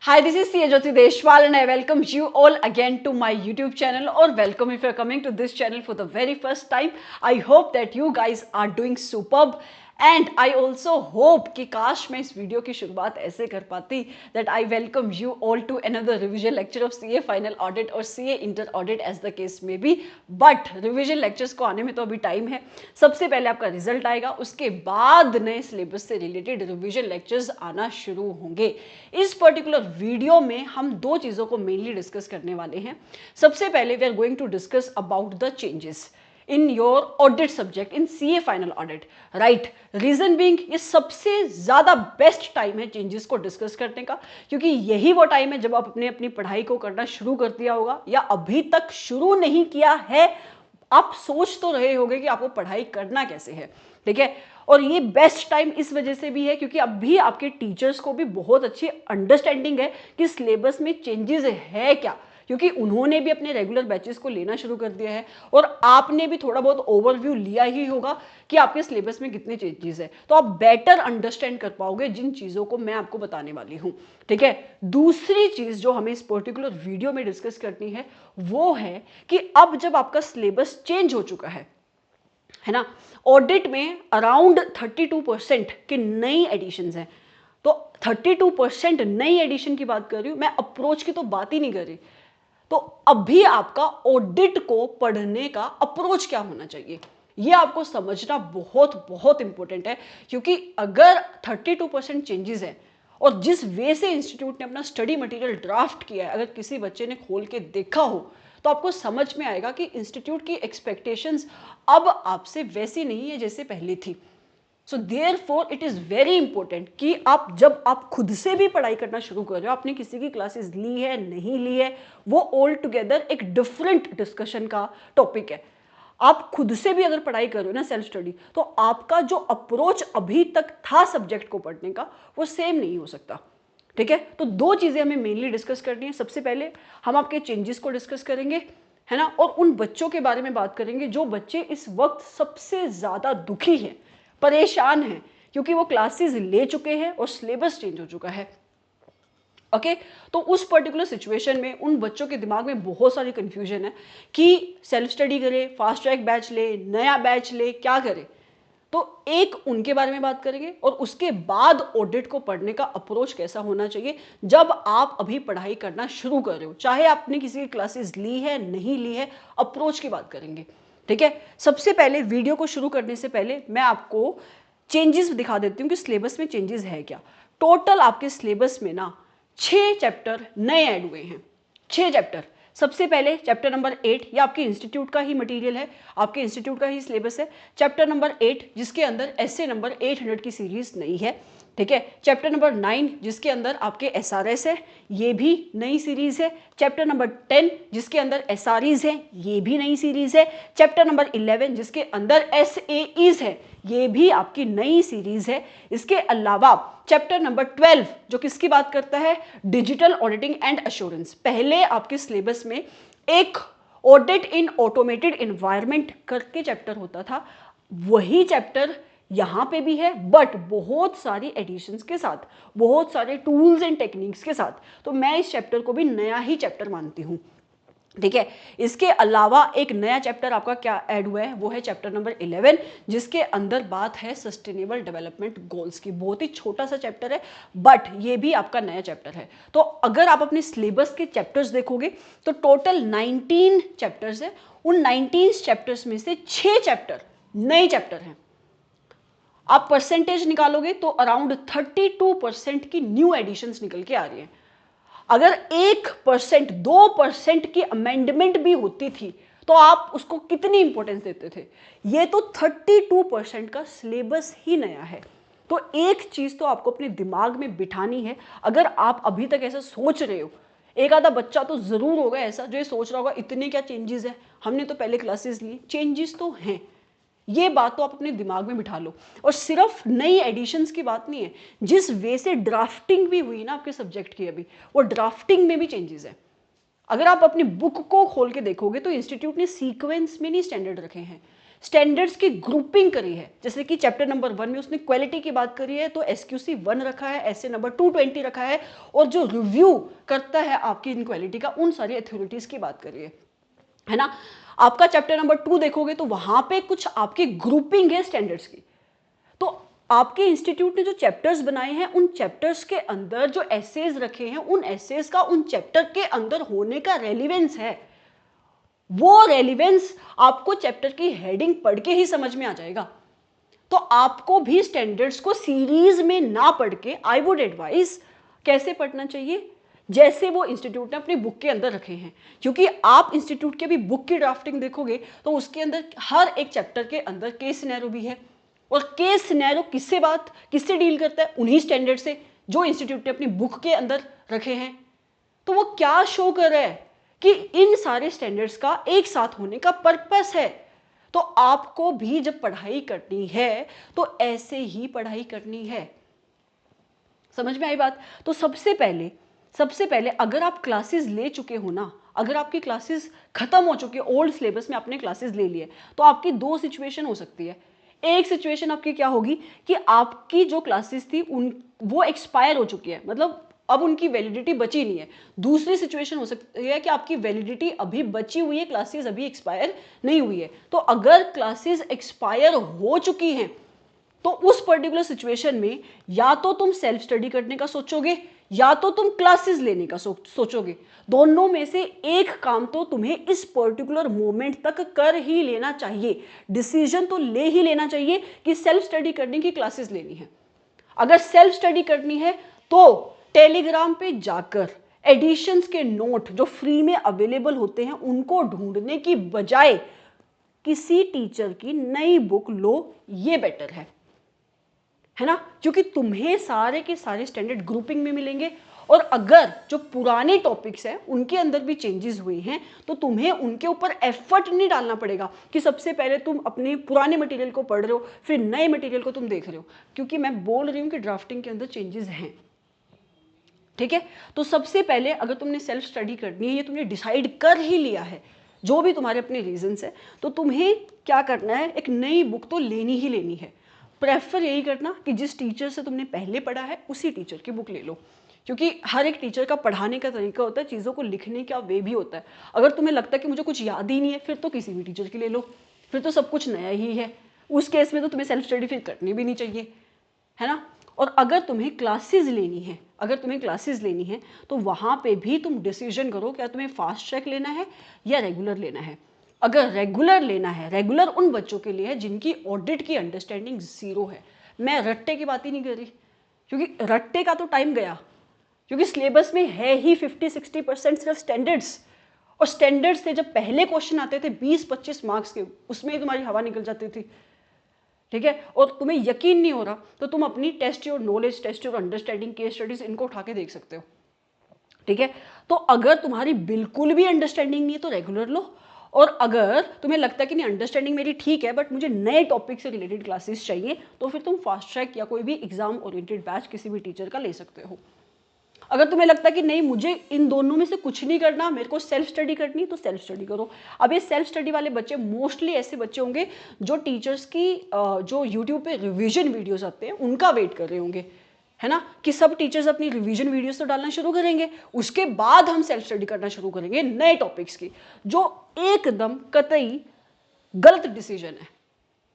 Hi, this is Sia Jyoti Deshwal and I welcome you all again to my YouTube channel or welcome if you're coming to this channel for the very first time. I hope that you guys are doing superb and I also hope कि काश मैं इस video की शुरुआत ऐसे कर पाती that I welcome you all to another revision lecture of CA final audit और CA inter audit as the case may be. But revision lectures को आने में तो अभी टाइम है. सबसे पहले आपका रिजल्ट आएगा, उसके बाद नए सिलेबस से रिलेटेड रिविजन लेक्चर्स आना शुरू होंगे. इस पर्टिकुलर वीडियो में हम दो चीजों को मेनली डिस्कस करने वाले हैं. सबसे पहले we are going to discuss about the changes in your audit subject in CA final audit. Right, reason being ये सबसे ज्यादा बेस्ट टाइम है चेंजेस को डिस्कस करने का, क्योंकि यही वो टाइम है जब आप अपनी पढ़ाई को करना शुरू कर दिया होगा या अभी तक शुरू नहीं किया है. आप सोच तो रहे होंगे कि आपको पढ़ाई करना कैसे है, ठीक है. और ये बेस्ट टाइम इस वजह से भी है क्योंकि अभी आपके टीचर्स को भी बहुत अच्छी अंडरस्टैंडिंग है कि सिलेबस में चेंजेस है क्या, क्योंकि उन्होंने भी अपने रेगुलर बैचेस को लेना शुरू कर दिया है और आपने भी थोड़ा बहुत ओवरव्यू लिया ही होगा कि आपके सिलेबस में कितने चेंजेस है. तो आप बेटर अंडरस्टैंड कर पाओगे जिन चीज़ों को मैं आपको बताने वाली हूँ, ठीक है. दूसरी चीज़ जो हमें इस पर्टिकुलर वीडियो में डिस्कस करनी है वो है कि अब जब आपका सिलेबस चेंज हो चुका है ना, ऑडिट में अराउंड 32% के नई एडिशंस हैं. तो 32% नई एडिशन की बात कर रही हूं मैं, अप्रोच की तो बात ही नहीं कर रही. तो अभी आपका ऑडिट को पढ़ने का अप्रोच क्या होना चाहिए ये आपको समझना बहुत बहुत इंपॉर्टेंट है, क्योंकि अगर 32% चेंजेस है और जिस वे से इंस्टीट्यूट ने अपना स्टडी मटेरियल ड्राफ्ट किया है, अगर किसी बच्चे ने खोल के देखा हो तो आपको समझ में आएगा कि इंस्टीट्यूट की एक्सपेक्टेशंस अब आपसे वैसी नहीं है जैसे पहले थी. So therefore it is very important कि जब आप खुद से भी पढ़ाई करना शुरू कर रहे हो, आपने किसी की क्लासेस ली है नहीं ली है, वो ऑल टुगेदर एक डिफरेंट डिस्कशन का टॉपिक है. आप खुद से भी अगर पढ़ाई कर रहे हो ना, सेल्फ स्टडी, तो आपका जो अप्रोच अभी तक था सब्जेक्ट को पढ़ने का वो सेम नहीं हो सकता, ठीक है. तो दो चीज़ें हमें मेनली डिस्कस करनी है. सबसे पहले हम आपके चेंजेस को डिस्कस करेंगे, है ना, और उन बच्चों के बारे में बात करेंगे जो बच्चे इस वक्त सबसे ज़्यादा दुखी हैं, परेशान हैं, क्योंकि वो क्लासेस ले चुके हैं और सिलेबस चेंज हो चुका है. ओके तो उस पर्टिकुलर सिचुएशन में उन बच्चों के दिमाग में बहुत सारी कंफ्यूजन है कि सेल्फ स्टडी करे, फास्ट ट्रैक बैच ले, नया बैच ले, क्या करे. तो एक उनके बारे में बात करेंगे और उसके बाद ऑडिट को पढ़ने का अप्रोच कैसा होना चाहिए जब आप अभी पढ़ाई करना शुरू कर रहे हो, चाहे आपने किसी की क्लासेस ली है नहीं ली है, अप्रोच की बात करेंगे, ठीक है. सबसे पहले वीडियो को शुरू करने से पहले मैं आपको चेंजेस दिखा देती हूँ कि सिलेबस में चेंजेस है क्या. टोटल आपके सिलेबस में ना 6 चैप्टर नए ऐड हुए हैं. 6 चैप्टर. सबसे पहले चैप्टर नंबर 8, ये आपके इंस्टीट्यूट का ही मटेरियल है, आपके इंस्टीट्यूट का ही सिलेबस है. चैप्टर नंबर 8 जिसके अंदर एसए नंबर 800 की सीरीज नहीं है, ठीक है. चैप्टर नंबर 9 जिसके अंदर आपके एसआरएस है, ये भी नई सीरीज है. चैप्टर नंबर 10 जिसके अंदर एसआरईज है, ये भी नई सीरीज है. चैप्टर नंबर 11 जिसके अंदर एसएईज है, ये भी आपकी नई सीरीज है. इसके अलावा चैप्टर नंबर 12 जो किसकी बात करता है, डिजिटल ऑडिटिंग एंड एश्योरेंस. पहले आपके सिलेबस में एक ऑडिट इन ऑटोमेटेड एनवायरनमेंट करके चैप्टर होता था, वही चैप्टर यहाँ पे भी है बट बहुत सारी एडिशंस के साथ, बहुत सारे टूल्स एंड टेक्निक्स के साथ. तो मैं इस चैप्टर को भी नया ही चैप्टर मानती हूँ, ठीक है. इसके अलावा एक नया चैप्टर आपका क्या ऐड हुआ है, वो है चैप्टर नंबर 11 जिसके अंदर बात है सस्टेनेबल डेवलपमेंट गोल्स की. बहुत ही छोटा सा चैप्टर है बट ये भी आपका नया चैप्टर है. तो अगर आप अपने सिलेबस के चैप्टर्स देखोगे तो टोटल 19 चैप्टर्स है. उन 19 चैप्टर्स में से 6 चैप्टर नए चैप्टर हैं. आप परसेंटेज निकालोगे तो अराउंड 32% की न्यू एडिशंस निकल के आ रही है. अगर 1%, 2% की अमेंडमेंट भी होती थी तो आप उसको कितनी इंपॉर्टेंस देते थे. ये तो 32% का सिलेबस ही नया है. तो एक चीज तो आपको अपने दिमाग में बिठानी है. अगर आप अभी तक ऐसा सोच रहे हो, एक आधा बच्चा तो जरूर होगा ऐसा जो ये सोच रहा होगा इतने क्या चेंजेस है, हमने तो पहले क्लासेस ली, चेंजेस तो हैं. ये बात तो आप अपने दिमाग में बिठा लो. और सिर्फ नई एडिशंस की बात नहीं है, जिस वे से ड्राफ्टिंग भी हुई ना आपके सब्जेक्ट की, अभी वो ड्राफ्टिंग में भी चेंजेस है. अगर आप अपनी बुक को खोल के देखोगे तो इंस्टीट्यूट ने सीक्वेंस में नहीं स्टैंडर्ड रखे हैं, स्टैंडर्ड्स की ग्रुपिंग करी है। जैसे कि चैप्टर नंबर 1 में उसने क्वालिटी की बात करी है तो SQC 1 रखा है, ऐसे नंबर 220 रखा है, और जो रिव्यू करता है आपकी इन क्वालिटी का उन सारी अथॉरिटीज की बात करी है ना। आपका चैप्टर नंबर 2 देखोगे तो वहां पे कुछ आपकी ग्रुपिंग है स्टैंडर्ड्स की। तो आपके इंस्टीट्यूट ने जो चैप्टर्स बनाए हैं उन चैप्टर्स के अंदर जो एसेज रखे हैं उन एसेज का उन चैप्टर के अंदर होने का रेलिवेंस है। वो रेलिवेंस आपको चैप्टर की हेडिंग पढ़ के ही समझ में आ जाएगा। तो आपको भी स्टैंडर्ड्स को सीरीज में ना पढ़ के आई वुड एडवाइस कैसे पढ़ना चाहिए, जैसे वो इंस्टीट्यूट ने अपनी बुक के अंदर रखे हैं। क्योंकि आप इंस्टीट्यूट के भी बुक की ड्राफ्टिंग देखोगे तो उसके अंदर हर एक चैप्टर के अंदर केस सिनेरियो भी है, और केस सिनेरियो किससे डील करता है, उन्हीं स्टैंडर्ड से जो इंस्टीट्यूट ने अपनी बुक के अंदर रखे हैं। तो वो क्या शो कर रहा है कि इन सारे स्टैंडर्ड्स का एक साथ होने का पर्पस है। तो आपको भी जब पढ़ाई करनी है तो ऐसे ही पढ़ाई करनी है। समझ में आई बात। तो सबसे पहले अगर आप क्लासेस ले चुके हो ना, अगर आपकी क्लासेस खत्म हो चुकी है, ओल्ड सिलेबस में आपने क्लासेस ले लिए, तो आपकी दो सिचुएशन हो सकती है। एक सिचुएशन आपकी क्या होगी कि आपकी जो क्लासेस थी वो एक्सपायर हो चुकी है, मतलब अब उनकी वैलिडिटी बची नहीं है। दूसरी सिचुएशन हो सकती है कि आपकी वैलिडिटी अभी बची हुई है, क्लासेस अभी एक्सपायर नहीं हुई है। तो अगर क्लासेस एक्सपायर हो चुकी हैं तो उस पर्टिकुलर सिचुएशन में या तो तुम सेल्फ स्टडी करने का सोचोगे या तो तुम क्लासेस लेने का सोचोगे। दोनों में से एक काम तो तुम्हें इस पर्टिकुलर मोमेंट तक कर ही लेना चाहिए। डिसीजन तो ले ही लेना चाहिए कि सेल्फ स्टडी करने की क्लासेस लेनी है। अगर सेल्फ स्टडी करनी है तो टेलीग्राम पे जाकर एडिशंस के नोट जो फ्री में अवेलेबल होते हैं उनको ढूंढने की बजाय किसी टीचर की नई बुक लो, ये बेटर है ना। क्योंकि तुम्हें सारे के सारे स्टैंडर्ड ग्रुपिंग में मिलेंगे, और अगर जो पुराने टॉपिक्स हैं उनके अंदर भी चेंजेस हुए हैं तो तुम्हें उनके ऊपर एफर्ट नहीं डालना पड़ेगा कि सबसे पहले तुम अपने पुराने मटेरियल को पढ़ रहे हो फिर नए मटेरियल को तुम देख रहे हो। क्योंकि मैं बोल रही हूं कि ड्राफ्टिंग के अंदर चेंजेस हैं, ठीक है। तो सबसे पहले अगर तुमने सेल्फ स्टडी करनी है, ये तुमने डिसाइड कर ही लिया है, जो भी तुम्हारे अपने रीजंस है, तो तुम्हें क्या करना है, एक नई बुक तो लेनी ही लेनी है। प्रेफर यही करना कि जिस टीचर से तुमने पहले पढ़ा है उसी टीचर की बुक ले लो। क्योंकि हर एक टीचर का पढ़ाने का तरीका होता है, चीज़ों को लिखने का वे भी होता है। अगर तुम्हें लगता है कि मुझे कुछ याद ही नहीं है, फिर तो किसी भी टीचर की ले लो, फिर तो सब कुछ नया ही है। उस केस में तो तुम्हें सेल्फ स्टडी फिर करनी भी नहीं चाहिए, है ना। और अगर तुम्हें क्लासेस लेनी है तो वहाँ पे भी तुम डिसीजन करो, क्या तुम्हें फास्ट ट्रैक लेना है या रेगुलर लेना है। अगर रेगुलर लेना है, रेगुलर उन बच्चों के लिए है जिनकी ऑडिट की अंडरस्टैंडिंग जीरो है। मैं रट्टे की बात ही नहीं कर रही, क्योंकि रट्टे का तो टाइम गया, क्योंकि सिलेबस में है ही 50-60% सिर्फ स्टैंडर्ड्स, और स्टैंडर्ड्स से जब पहले क्वेश्चन आते थे 20-25 मार्क्स के, उसमें ही तुम्हारी हवा निकल जाती थी, ठीक है। और तुम्हें यकीन नहीं हो रहा तो तुम अपनी test your knowledge, test your understanding, case studies इनको उठा के देख सकते हो, ठीक है। तो अगर तुम्हारी बिल्कुल भी अंडरस्टैंडिंग नहीं है तो रेगुलर लो, और अगर तुम्हें लगता है कि नहीं अंडरस्टैंडिंग मेरी ठीक है बट मुझे नए टॉपिक से रिलेटेड क्लासेस चाहिए, तो फिर तुम फास्ट ट्रैक या कोई भी एग्जाम ओरिएंटेड बैच किसी भी टीचर का ले सकते हो। अगर तुम्हें लगता है कि नहीं मुझे इन दोनों में से कुछ नहीं करना, मेरे को सेल्फ स्टडी करनी, तो सेल्फ स्टडी करो। अब ये सेल्फ स्टडी वाले बच्चे मोस्टली ऐसे बच्चे होंगे जो टीचर्स की जो यूट्यूब पे रिवीजन वीडियोस आते हैं उनका वेट कर रहे होंगे, है ना, कि सब टीचर्स अपनी रिवीजन वीडियोस तो डालना शुरू करेंगे, उसके बाद हम सेल्फ स्टडी करना शुरू करेंगे नए टॉपिक्स की, जो एकदम कतई गलत डिसीजन है।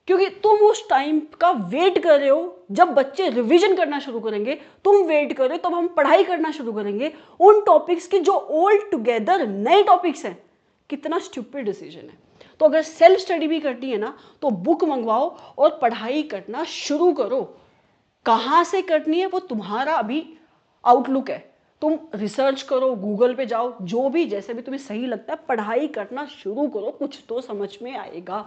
क्योंकि तुम उस टाइम का वेट कर रहे हो जब बच्चे रिवीजन करना शुरू करेंगे, तुम वेट कर रहे हो तब हम पढ़ाई करना शुरू करेंगे उन टॉपिक्स की जो ऑल टुगेदर नए टॉपिक्स हैं। कितना स्टूपिड डिसीजन है। तो अगर सेल्फ स्टडी भी करनी है ना तो बुक मंगवाओ और पढ़ाई करना शुरू करो। कहाँ से करनी है वो तुम्हारा अभी आउटलुक है, तुम रिसर्च करो, गूगल पे जाओ, जो भी जैसे भी तुम्हें सही लगता है पढ़ाई करना शुरू करो, कुछ तो समझ में आएगा,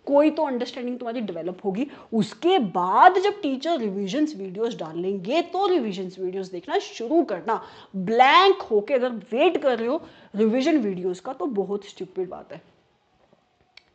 कोई तो अंडरस्टैंडिंग तुम्हारी डेवलप होगी। उसके बाद जब टीचर रिवीजन्स वीडियोस डालेंगे तो रिवीजन्स वीडियोस देखना शुरू करना। ब्लैंक होके अगर वेट कर रहे हो रिवीजन वीडियोस का तो बहुत स्टूपिड बात है,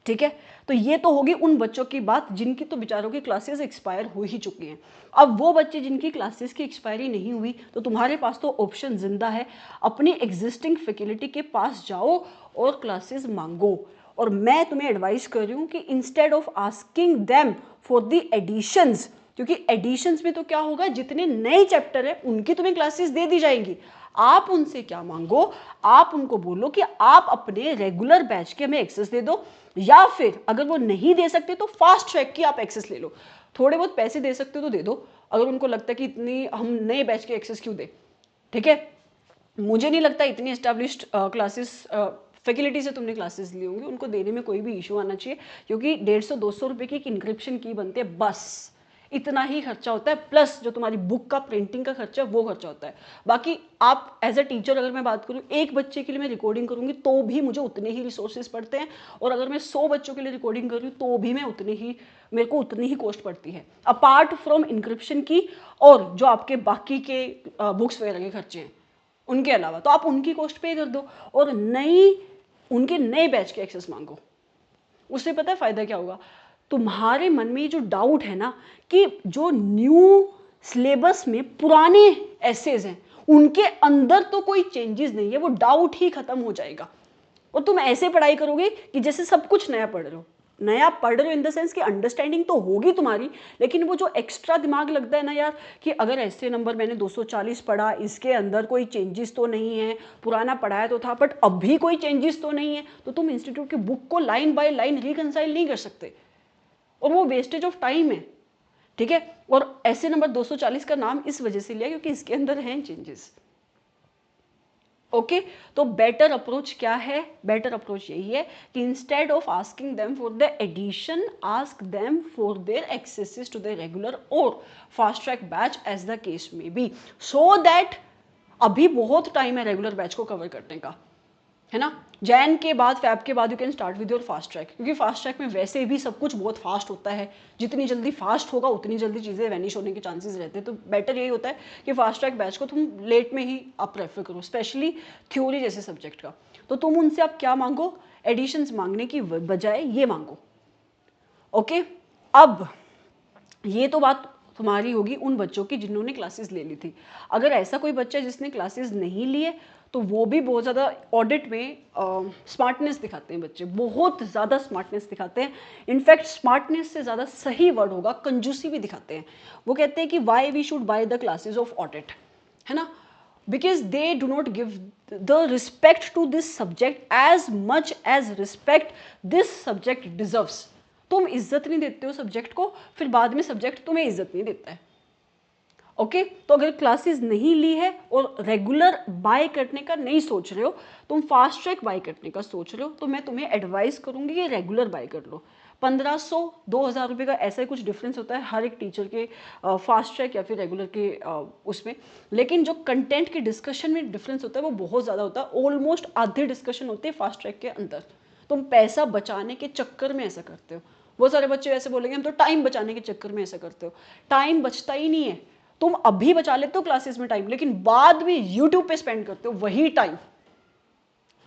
ठीक है। तो ये तो होगी उन बच्चों की बात जिनकी तो बेचारों की क्लासेस एक्सपायर हो ही चुकी हैं। अब वो बच्चे जिनकी क्लासेस की एक्सपायरी नहीं हुई तो तुम्हारे पास तो ऑप्शन जिंदा है, अपनी एग्जिस्टिंग फैकल्टी के पास जाओ और क्लासेस मांगो। और मैं तुम्हें एडवाइस कर रही हूँ कि instead of asking them for the editions, क्योंकि एडिशंस में तो क्या होगा, जितने नए चैप्टर है उनकी तुम्हें क्लासेस दे दी जाएंगी। आप उनसे क्या मांगो, आप उनको बोलो कि आप अपने रेगुलर बैच के हमें एक्सेस दे दो, या फिर अगर वो नहीं दे सकते तो फास्ट ट्रैक की आप एक्सेस ले लो। थोड़े बहुत पैसे दे सकते हो तो दे दो, अगर उनको लगता है कि इतनी हम नए बैच के एक्सेस क्यों दे, ठीक है। मुझे नहीं लगता इतनी एस्टेब्लिश्ड क्लासेस फैसिलिटी से तुमने क्लासेस ली होंगी, उनको देने में कोई भी इशू आना चाहिए, क्योंकि 150-200 रुपये की एक इंक्रिप्शन की बनती है, बस इतना ही खर्चा होता है, प्लस जो तुम्हारी बुक का प्रिंटिंग का खर्चा है वो खर्चा होता है। बाकी आप एज अ टीचर अगर मैं बात करूँ, एक बच्चे के लिए मैं रिकॉर्डिंग करूँगी तो भी मुझे उतने ही रिसोर्सेज पड़ते हैं, और अगर मैं 100 बच्चों के लिए रिकॉर्डिंग कर रही हूँ तो भी मेरे को उतनी ही कॉस्ट पड़ती है, अपार्ट फ्रॉम इंक्रिप्शन की और जो आपके बाकी के बुक्स वगैरह के खर्चे हैं उनके अलावा, तो आप उनकी कॉस्ट पे कर दो और उनके नए बैच के एक्सेस मांगो। उससे पता है फायदा क्या होगा, तुम्हारे मन में जो डाउट है ना कि जो न्यू सिलेबस में पुराने एसेज हैं उनके अंदर तो कोई चेंजेस नहीं है, वो डाउट ही खत्म हो जाएगा और तुम ऐसे पढ़ाई करोगे कि जैसे सब कुछ नया पढ़ रहे हो। नया पढ़ रहे हो इन द सेंस कि अंडरस्टैंडिंग तो होगी तुम्हारी, लेकिन वो जो एक्स्ट्रा दिमाग लगता है ना यार कि अगर ऐसे नंबर मैंने 240 पढ़ा, इसके अंदर कोई चेंजेस तो नहीं है, पुराना पढ़ाया तो था बट अभी कोई चेंजेस तो नहीं है, तो तुम इंस्टीट्यूट की बुक को लाइन बाय लाइन रिकंसाइल नहीं कर सकते और वो वेस्टेज ऑफ टाइम है, ठीक है। और ऐसे नंबर 240 का नाम इस वजह से लिया क्योंकि इसके अंदर हैं चेंजेस। ओके तो बेटर अप्रोच क्या है, बेटर अप्रोच यही है कि instead of asking them for the addition, ask them for their accesses to the regular और fast track batch as the case may be, so that अभी बहुत time है रेगुलर बैच को कवर करने का, है ना। जैन के बाद, फैब के बाद you can start with your fast track, क्योंकि फास्ट ट्रैक में वैसे भी सब कुछ बहुत फास्ट होता है, जितनी जल्दी फास्ट होगा उतनी जल्दी चीज़ें वैनिश होने के चांसेस रहते हैं, तो बेटर यही होता है कि फास्ट ट्रैक बैच को तुम लेट में ही आप प्रेफर करो, स्पेशली थ्योरी जैसे सब्जेक्ट का। तो तुम उनसे आप क्या मांगो, एडिशंस मांगने की बजाय ये मांगो। ओके अब ये तो बात तुम्हारी होगी उन बच्चों की जिन्होंने क्लासेस ले ली थी। अगर ऐसा कोई बच्चा है जिसने क्लासेस नहीं लिए तो वो भी बहुत ज़्यादा ऑडिट में स्मार्टनेस दिखाते हैं, बच्चे बहुत ज़्यादा स्मार्टनेस दिखाते हैं। इनफैक्ट स्मार्टनेस से ज़्यादा सही वर्ड होगा कंजूसी भी दिखाते हैं। वो कहते हैं कि why we should buy the classes of audit, है ना, because they do not give the respect to this subject as much as respect this subject deserves. तुम इज्जत नहीं देते हो सब्जेक्ट को, फिर बाद में सब्जेक्ट तुम्हें इज्जत नहीं देता है। ओके तो अगर क्लासेस नहीं ली है और रेगुलर बाय करने का नहीं सोच रहे हो, तुम फास्ट ट्रैक बाय करने का सोच रहे हो, तो मैं तुम्हें एडवाइस करूंगी कि रेगुलर बाय कर लो। 1500-2000 रुपये का ऐसा ही कुछ डिफरेंस होता है हर एक टीचर के फास्ट ट्रैक या फिर रेगुलर के उसमें, लेकिन जो कंटेंट के डिस्कशन में डिफरेंस होता है वो बहुत ज़्यादा होता है। ऑलमोस्ट आधे डिस्कशन होते हैं फास्ट ट्रैक के अंदर। तुम पैसा बचाने के चक्कर में ऐसा करते हो। बहुत सारे बच्चे ऐसे बोलेंगे हम तो टाइम बचाने के चक्कर में ऐसा करते हो। टाइम बचता ही नहीं है, तुम अभी बचा लेते हो क्लासेस में टाइम, लेकिन बाद में यूट्यूब पे स्पेंड करते हो वही टाइम,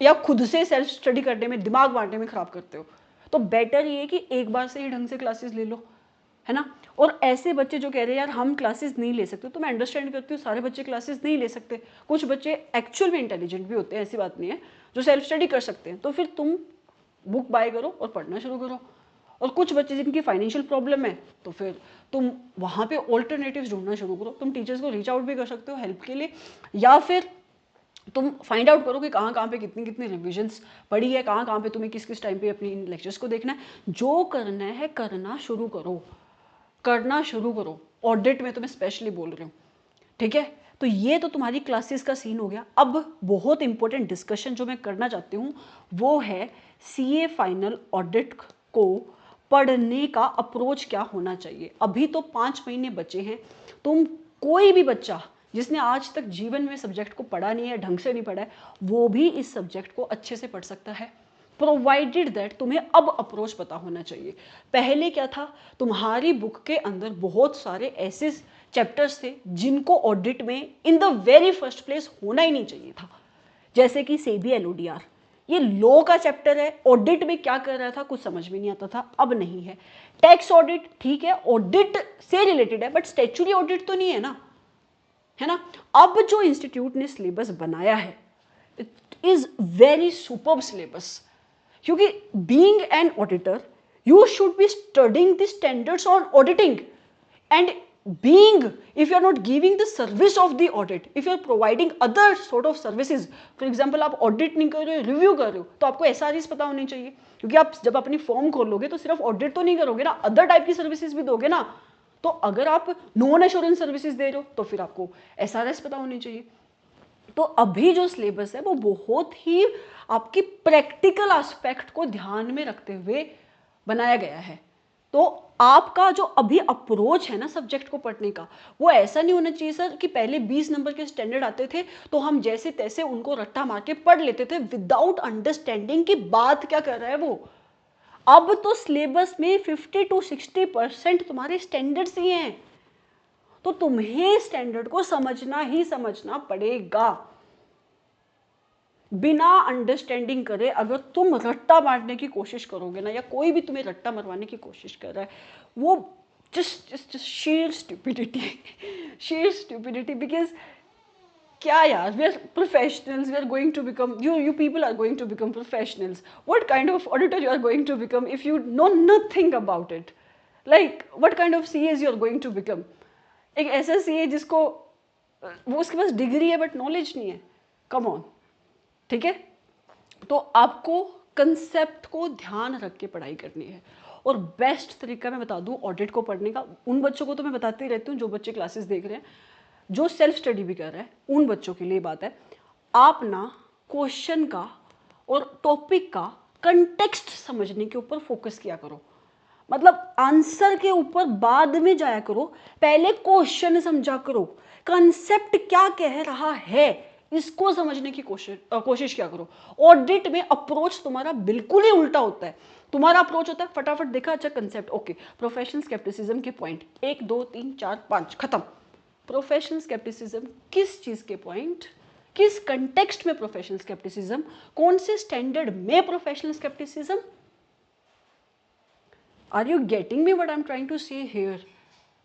या खुद से सेल्फ स्टडी करने में, दिमाग बांटने में खराब करते हो। तो बेटर ये है कि एक बार से ही ढंग से क्लासेस ले लो, है ना। और ऐसे बच्चे जो कह रहे हैं यार हम क्लासेस नहीं ले सकते, तो मैं अंडरस्टैंड करती हूँ, सारे बच्चे क्लासेस नहीं ले सकते। कुछ बच्चे एक्चुअल में इंटेलिजेंट भी होते हैं, ऐसी बात नहीं है, जो सेल्फ स्टडी कर सकते हैं, तो फिर तुम बुक बाय करो और पढ़ना शुरू करो। और कुछ बच्चे जिनकी फाइनेंशियल प्रॉब्लम है तो फिर तुम वहाँ पे ऑल्टरनेटिव्स ढूंढना शुरू करो। तुम टीचर्स को रीच आउट भी कर सकते हो हेल्प के लिए, या फिर तुम फाइंड आउट करो कि कहाँ कहाँ पे कितनी कितनी रिविजन्स पड़ी है, कहाँ कहाँ पे तुम्हें किस किस टाइम पे अपनी इन लेक्चर्स को देखना है। जो करना है करना शुरू करो, करना शुरू करो। ऑडिट में तो मैं स्पेशली बोल रही हूँ, ठीक है। तो ये तो तुम्हारी क्लासेस का सीन हो गया। अब बहुत इंपॉर्टेंट डिस्कशन जो मैं करना चाहती हूँ वो है सीए फाइनल ऑडिट को पढ़ने का अप्रोच क्या होना चाहिए। अभी तो 5 महीने बचे हैं। तुम कोई भी बच्चा जिसने आज तक जीवन में सब्जेक्ट को पढ़ा नहीं है, ढंग से नहीं पढ़ा है, वो भी इस सब्जेक्ट को अच्छे से पढ़ सकता है, प्रोवाइडेड दैट तुम्हें अब अप्रोच पता होना चाहिए। पहले क्या था, तुम्हारी बुक के अंदर बहुत सारे ऐसे चैप्टर्स थे जिनको ऑडिट में in the very first place होना ही नहीं चाहिए था, जैसे कि सेबी एलओडीआर। ये लॉ का चैप्टर है, ऑडिट में क्या कर रहा था कुछ समझ में नहीं आता था, अब नहीं है। टैक्स ऑडिट ठीक है, ऑडिट से रिलेटेड है, बट स्टैट्यूटरी ऑडिट तो नहीं है ना, है ना। अब जो इंस्टीट्यूट ने सिलेबस बनाया है it is very superb syllabus, क्योंकि being an auditor you should be studying the standards on auditing, and being, if you are not giving the service of the audit, if you are providing other sort of services, for example आप audit नहीं कर रहे हो, review कर रहे हो, तो आपको एसआरईज पता होनी चाहिए, क्योंकि आप जब अपनी फॉर्म खोलोगे तो सिर्फ ऑडिट तो नहीं करोगे ना, अदर टाइप की सर्विसेज भी दोगे ना। तो अगर आप नॉन एश्योरेंस सर्विसेज दे रहे हो तो फिर आपको एसआरएस पता होनी चाहिए। तो अभी जो सिलेबस है वो बहुत ही आपकी प्रैक्टिकल एस्पेक्ट को ध्यान में रखते हुए बनाया गया है। तो आपका जो अभी अप्रोच है ना सब्जेक्ट को पढ़ने का, वो ऐसा नहीं होना चाहिए सर कि पहले 20 नंबर के स्टैंडर्ड आते थे तो हम जैसे तैसे उनको रट्टा मार के पढ़ लेते थे विदाउट अंडरस्टैंडिंग कि बात क्या कर रहा है वो। अब तो सिलेबस में 50 to 60% तुम्हारे स्टैंडर्ड्स ही हैं, तो तुम्हें स्टैंडर्ड को समझना ही समझना पड़ेगा। बिना अंडरस्टैंडिंग करे अगर तुम रट्टा मारने की कोशिश करोगे ना, या कोई भी तुम्हें रट्टा मरवाने की कोशिश कर रहा है, वो just sheer stupidity sheer stupidity, because क्या यार, we are professionals, we are going to become, you people are going to become professionals. What kind of auditor you are going to become if you know nothing about it? Like what kind of CAs you are going to become? एक ऐसा CA जिसको वो उसके पास degree है but knowledge नहीं है, come on, ठीक है। तो आपको कंसेप्ट को ध्यान रख के पढ़ाई करनी है, और बेस्ट तरीका मैं बता दूं ऑडिट को पढ़ने का, उन बच्चों को तो मैं बताते ही रहती हूँ जो बच्चे क्लासेस देख रहे हैं, जो सेल्फ स्टडी भी कर रहे हैं उन बच्चों के लिए बात है, आप ना क्वेश्चन का और टॉपिक का कंटेक्स्ट समझने के ऊपर फोकस किया करो। मतलब आंसर के ऊपर बाद में जाया करो, पहले क्वेश्चन समझा करो, कंसेप्ट क्या कह रहा है इसको समझने की कोशिश क्या करो। ऑडिट में अप्रोच तुम्हारा बिल्कुल ही उल्टा होता है। तुम्हारा अप्रोच होता है फटाफट देखा, अच्छा कंसेप्ट, ओके, प्रोफेशनल स्केप्टिसिज्म के पॉइंट 1 2 3 4 5 खत्म। प्रोफेशनल स्केप्टिसिज्म किस चीज के पॉइंट, किस कंटेक्स्ट में प्रोफेशनल स्केप्टिसिज्म, कौन से स्टैंडर्ड में professional scepticism. Are you getting me what I am trying to say here?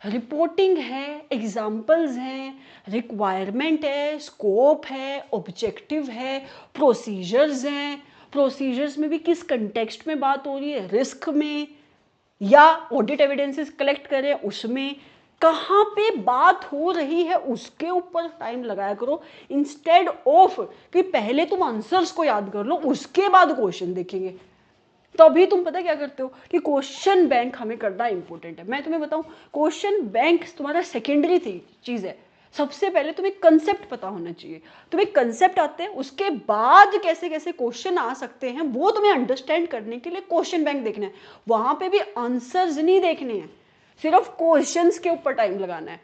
Reporting है, एग्जाम्पल्स हैं, रिक्वायरमेंट है, स्कोप है, ऑब्जेक्टिव है, प्रोसीजर्स हैं, प्रोसीजर्स में भी किस कंटेक्स्ट में बात हो रही है, रिस्क में या ऑडिट एविडेंसेस कलेक्ट करें उसमें, कहाँ पे बात हो रही है उसके ऊपर टाइम लगाया करो, इंस्टेड ऑफ कि पहले तुम आंसर्स को याद कर लो उसके बाद क्वेश्चन देखेंगे। तो अभी तुम पता क्या करते हो कि क्वेश्चन बैंक हमें करना इंपॉर्टेंट है। मैं तुम्हें बताऊं, क्वेश्चन बैंक तुम्हारा सेकेंडरी चीज है, सबसे पहले तुम्हें कंसेप्ट पता होना चाहिए। तुम्हें कंसेप्ट आते हैं, उसके बाद कैसे कैसे क्वेश्चन आ सकते हैं वो तुम्हें अंडरस्टैंड करने के लिए क्वेश्चन बैंक देखना है। वहां पे भी आंसर्स नहीं देखने हैं, सिर्फ क्वेश्चंस के ऊपर टाइम लगाना है।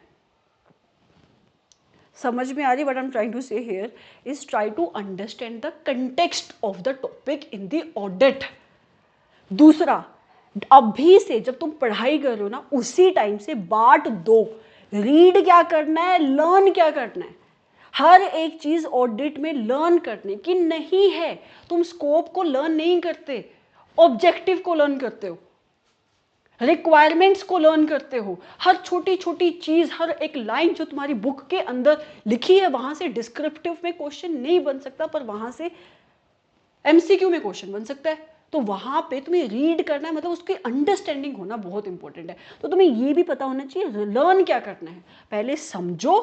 समझ में आ रही? What I am trying to say here is try to understand the context of the topic in the audit. दूसरा, अभी से जब तुम पढ़ाई कर रहे हो ना उसी टाइम से बांट दो, रीड क्या करना है, लर्न क्या करना है। हर एक चीज ऑडिट में लर्न करने की नहीं है। तुम स्कोप को लर्न नहीं करते, ऑब्जेक्टिव को लर्न करते हो, रिक्वायरमेंट्स को लर्न करते हो। हर छोटी छोटी चीज, हर एक लाइन जो तुम्हारी बुक के अंदर लिखी है वहां से डिस्क्रिप्टिव में क्वेश्चन नहीं बन सकता, पर वहां से एमसीक्यू में क्वेश्चन बन सकता है। तो वहां पे तुम्हें रीड करना है, मतलब उसकी अंडरस्टैंडिंग होना बहुत इंपॉर्टेंट है। तो तुम्हें ये भी पता होना चाहिए लर्न क्या करना है। पहले समझो,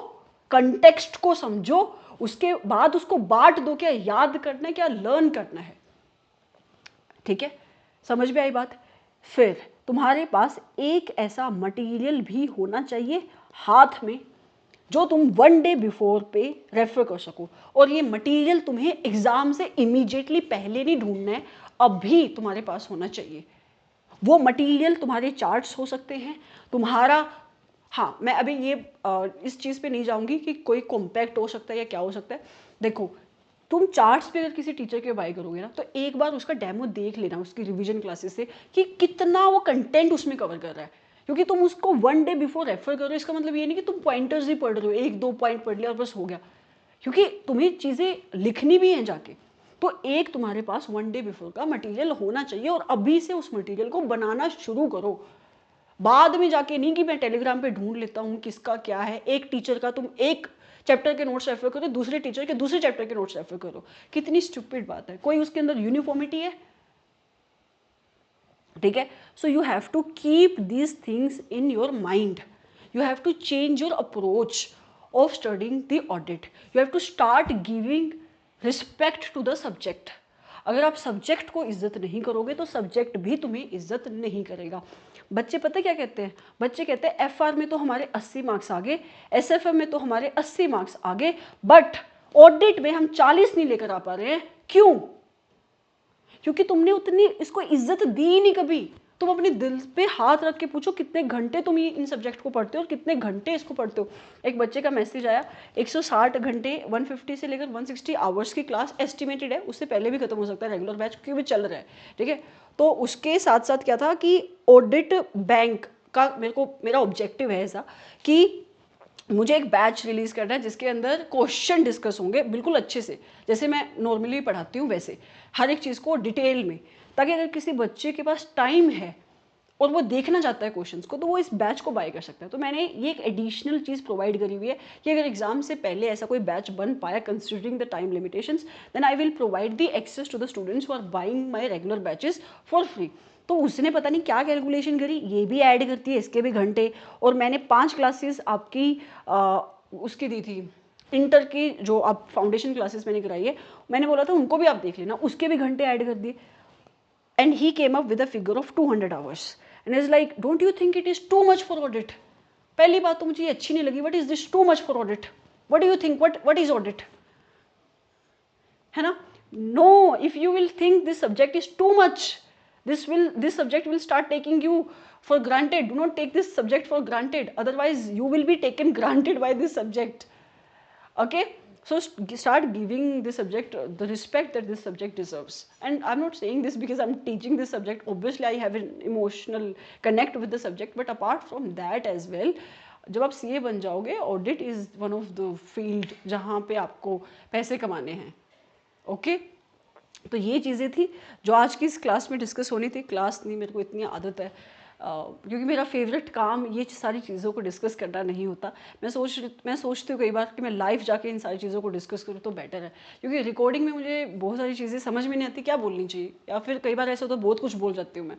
कंटेक्स्ट को समझो, उसके बाद उसको बांट दो, क्या याद करना है क्या लर्न करना है। ठीक है, समझ में आई बात? फिर तुम्हारे पास एक ऐसा मटेरियल भी होना चाहिए हाथ में जो तुम 1 डे बिफोर पे रेफर कर सको। और ये मटेरियल तुम्हें एग्जाम से इमीडिएटली पहले नहीं ढूंढना है, अभी तुम्हारे पास होना चाहिए। वो मटेरियल तुम्हारे चार्ट्स हो सकते हैं, तुम्हारा, हाँ मैं अभी ये इस चीज़ पे नहीं जाऊंगी कि कोई कॉम्पैक्ट हो सकता है या क्या हो सकता है। देखो, तुम चार्ट्स पे अगर किसी टीचर के बाय करोगे ना तो एक बार उसका डेमो देख लेना उसकी रिवीजन क्लासेस से कि कितना वो कंटेंट उसमें कवर कर रहा है। क्योंकि तुम उसको 1 डे बिफोर रेफर करो, इसका मतलब ये नहीं कि तुम पॉइंटर्स ही पढ़ रहे हो, 1-2 पॉइंट पढ़ लिया और बस हो गया, क्योंकि तुम्हें चीज़ें लिखनी भी हैं जाके। तो एक तुम्हारे पास 1 डे बिफोर का मटेरियल होना चाहिए, और अभी से उस मटेरियल को बनाना शुरू करो। बाद में जाके नहीं कि मैं टेलीग्राम पे ढूंढ लेता हूँ किसका क्या है। एक टीचर का तुम एक चैप्टर के नोट्स रेफर करो, दूसरे टीचर के दूसरे चैप्टर के नोट्स रेफर करो, कितनी स्टूपिड बात है। कोई उसके अंदर यूनिफॉर्मिटी है? ठीक है. So you have to keep these things in your mind. You have to change your approach of studying the audit. You have to start giving respect to the subject. अगर आप सब्जेक्ट को इज्जत नहीं करोगे तो सब्जेक्ट भी तुम्हें इज्जत नहीं करेगा. बच्चे पता क्या कहते हैं? बच्चे कहते हैं एफ आर में तो हमारे 80 मार्क्स आ गए, एस एफ एम में तो हमारे 80 मार्क्स आ गए, बट ऑडिट में हम 40 नहीं लेकर आ पा रहे हैं. क्यों? क्योंकि तुमने उतनी इसको इज्जत दी ही नहीं कभी. तुम अपने दिल पे हाथ रख के पूछो कितने घंटे तुम ये इन सब्जेक्ट को पढ़ते हो और कितने घंटे इसको पढ़ते हो. एक बच्चे का मैसेज आया 160 घंटे 150 से लेकर 160 आवर्स की क्लास एस्टिमेटेड है, उससे पहले भी खत्म हो सकता है रेगुलर बैच क्योंकि भी चल रहा है. ठीक है. तो उसके साथ साथ क्या था कि ऑडिट बैंक का मेरा ऑब्जेक्टिव है ऐसा कि मुझे एक बैच रिलीज करना है जिसके अंदर क्वेश्चन डिस्कस होंगे बिल्कुल अच्छे से, जैसे मैं नॉर्मली पढ़ाती हूँ वैसे, हर एक चीज़ को डिटेल में, ताकि अगर किसी बच्चे के पास टाइम है और वो देखना चाहता है क्वेश्चंस को तो वो इस बैच को बाय कर सकता है. तो मैंने ये एक एडिशनल चीज़ प्रोवाइड करी हुई है कि अगर एग्जाम से पहले ऐसा कोई बैच बन पाया considering the time limitations, then I will provide the access to the students who are buying my regular batches for free. तो उसने पता नहीं क्या कैलकुलेशन करी, ये भी ऐड करती है इसके भी घंटे. और मैंने 5 क्लासेस आपकी उसकी दी थी इंटर की, जो आप फाउंडेशन क्लासेस मैंने कराई है, मैंने बोला था उनको भी आप देख लेना, उसके भी घंटे ऐड कर दिए. And he came up with a figure of 200 hours. And he's like, don't you think it is too much for audit? पहली बात तो मुझे ये अच्छी नहीं लगी. What is this too much for audit? What do you think? What is audit? है ना? No, if you will think this subject is too much, this subject will start taking you for granted. Do not take this subject for granted. Otherwise, you will be taken granted by this subject. Okay? So start giving this subject the respect that this subject deserves. And I'm not saying this because I'm teaching this subject. Obviously, I have an emotional connect with the subject. But apart from that as well, जब आप CA बन जाओगे, audit is one of the field जहाँ पे आपको पैसे कमाने हैं. ओके? तो ये चीज़ें थी जो आज की इस क्लास में डिस्कस होनी थी. क्लास नहीं, मेरे को इतनी आदत है क्योंकि मेरा फेवरेट काम ये सारी चीज़ों को डिस्कस करना नहीं होता. मैं सोचती हूँ कई बार कि मैं लाइव जाके इन सारी चीज़ों को डिस्कस करूँ तो बेटर है, क्योंकि रिकॉर्डिंग में मुझे बहुत सारी चीज़ें समझ में नहीं आती क्या बोलनी चाहिए, या फिर कई बार ऐसा होता है बहुत कुछ बोल जाती हूँ मैं.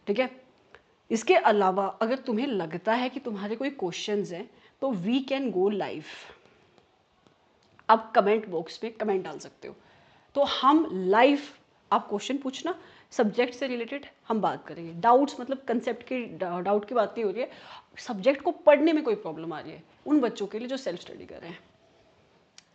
ठीक है. इसके अलावा अगर तुम्हें लगता है कि तुम्हारे कोई क्वेश्चंस हैं तो वी कैन गो लाइव. आप कमेंट बॉक्स में कमेंट डाल सकते हो, तो हम लाइव आप क्वेश्चन पूछना, सब्जेक्ट से रिलेटेड हम बात करेंगे. डाउट्स मतलब कंसेप्ट की डाउट की बात नहीं हो रही है, सब्जेक्ट को पढ़ने में कोई प्रॉब्लम आ रही है उन बच्चों के लिए जो सेल्फ स्टडी कर रहे हैं.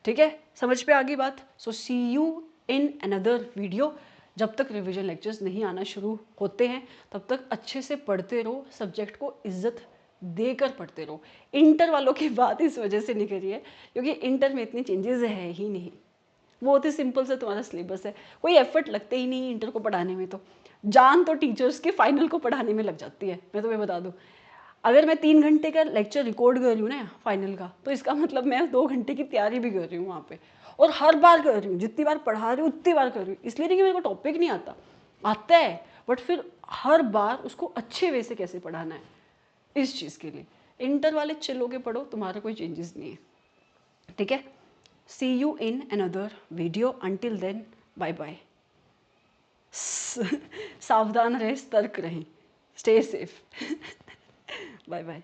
ठीक है, समझ पे आ गई बात. सो सी यू इन अनदर वीडियो. जब तक रिवीजन लेक्चर्स नहीं आना शुरू होते हैं तब तक अच्छे से पढ़ते रहो, सब्जेक्ट को इज्जत देकर पढ़ते रहो. इंटर वालों की बात इस वजह से नहीं करी है क्योंकि इंटर में इतनी चेंजेस है ही नहीं. बहुत ही सिंपल से तुम्हारा सिलेबस है, कोई एफर्ट लगते ही नहीं इंटर को पढ़ाने में. तो जान तो टीचर्स के फाइनल को पढ़ाने में लग जाती है. मैं तुम्हें बता दूं, अगर मैं 3 घंटे का लेक्चर रिकॉर्ड कर रही हूँ ना फाइनल का, तो इसका मतलब मैं 2 घंटे की तैयारी भी कर रही हूँ वहाँ पे, और हर बार कर रही हूँ. जितनी बार पढ़ा रही हूँ उतनी बार कर रही हूँ. इसलिए नहीं कि मेरे को टॉपिक नहीं आता है, बट फिर हर बार उसको अच्छे वे से कैसे पढ़ाना है, इस चीज़ के लिए. इंटर वाले चिल होके पढ़ो, तुम्हारा कोई चेंजेस नहीं है. ठीक है. See you in another video. Until then, bye bye. सावधान रहें, सतर्क रहें. Stay safe. Bye bye.